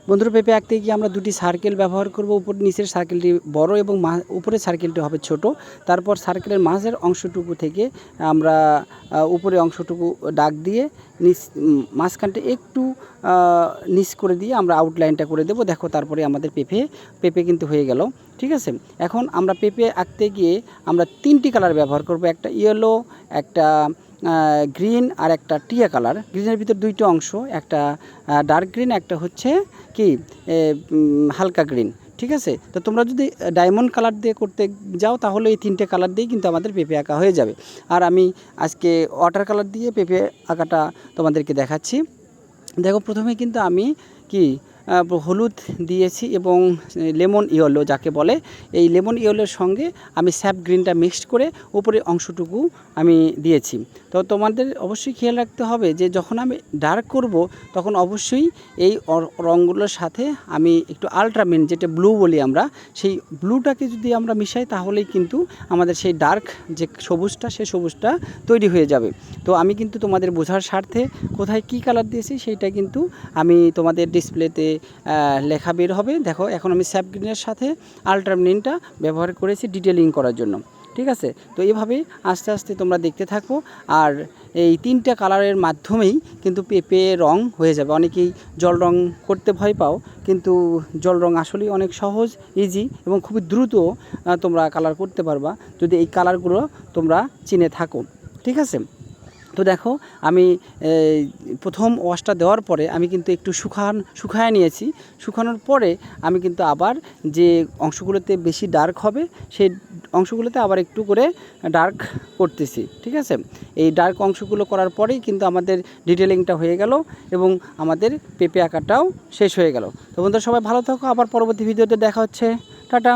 বন্ধুরা, পেঁপে আঁকতে গিয়ে আমরা দুটি সার্কেল ব্যবহার করব। উপর নিচের সার্কেলটি বড় এবং উপরের সার্কেলটি হবে ছোট। তারপর সার্কেলের মাঝের অংশটুকু থেকে আমরা উপরে অংশটুকু দাগ দিয়ে মাঝখানটা একটু নিচ করে দিয়ে আমরা আউটলাইনটা করে দেব। দেখো, তারপরে আমাদের পেঁপে কিন্তু হয়ে গেল। ঠিক আছে, এখন আমরা পেঁপে আঁকতে গিয়ে আমরা তিনটি কালার ব্যবহার করব, একটা ইয়েলো, একটা গ্রিন আর একটা টিয়া কালার। গ্রিনের ভিতর দুইটা অংশ, একটা ডার্ক গ্রিন, একটা হচ্ছে কি হালকা গ্রিন। ঠিক আছে, তো তোমরা যদি ডায়মন্ড কালার দিয়ে করতে যাও তাহলে এই তিনটে কালার দিয়েই কিন্তু আমাদের পেঁপে আঁকা হয়ে যাবে। আর আমি আজকে ওয়াটার কালার দিয়ে পেঁপে আঁকাটা তোমাদেরকে দেখাচ্ছি। দেখো, প্রথমে কিন্তু আমি কি হলুদ দিয়েছি এবং লেমন ইয়েলো যাকে বলে, এই লেমন ইয়েলোর সঙ্গে আমি স্যাপ গ্রিনটা মিক্সড করে উপরে অংশটুকু আমি দিয়েছি। তো তোমাদের অবশ্যই খেয়াল রাখতে হবে যে যখন আমি ডার্ক করব তখন অবশ্যই এই রঙগুলোর সাথে আমি একটু আলট্রামেন, যেটা ব্লু বলি আমরা, সেই ব্লুটাকে যদি আমরা মিশাই তাহলেই কিন্তু আমাদের সেই ডার্ক যে সবুজটা, সেই সবুজটা তৈরি হয়ে যাবে। তো আমি কিন্তু তোমাদের বোঝার স্বার্থে কোথায় কী কালার দিয়েছি সেইটা কিন্তু আমি তোমাদের ডিসপ্লেতে লেখা বের হবে। দেখো, এখন আমি স্যাপ গ্রিনের সাথে আলট্রামেনটা ব্যবহার করেছি ডিটেলিং করার জন্য। ঠিক আছে, তো এভাবেই আস্তে আস্তে তোমরা দেখতে থাকো। আর এই তিনটা কালারের মাধ্যমেই কিন্তু পেঁপে রং হয়ে যাবে। অনেকেই জল রং করতে ভয় পাও, কিন্তু জল রং আসলেই অনেক সহজ, ইজি এবং খুবই দ্রুত তোমরা কালার করতে পারবা যদি এই কালারগুলো তোমরা চিনে থাকো। ঠিক আছে, তো দেখো, আমি প্রথম ওয়াশটা দেওয়ার পরে আমি কিন্তু একটু শুকায় নিয়েছি। শুকানোর পরে আমি কিন্তু আবার যে অংশগুলোতে বেশি ডার্ক হবে সেই অংশগুলোতে আবার একটু করে ডার্ক করতেছি। ঠিক আছে, এই ডার্ক অংশগুলো করার পরেই কিন্তু আমাদের ডিটেলিংটা হয়ে গেল এবং আমাদের পেঁপে আঁকাটাও শেষ হয়ে গেল। তো বন্ধুরা, সবাই ভালো থাকো, আবার পরবর্তী ভিডিওতে দেখা হচ্ছে। টাটা।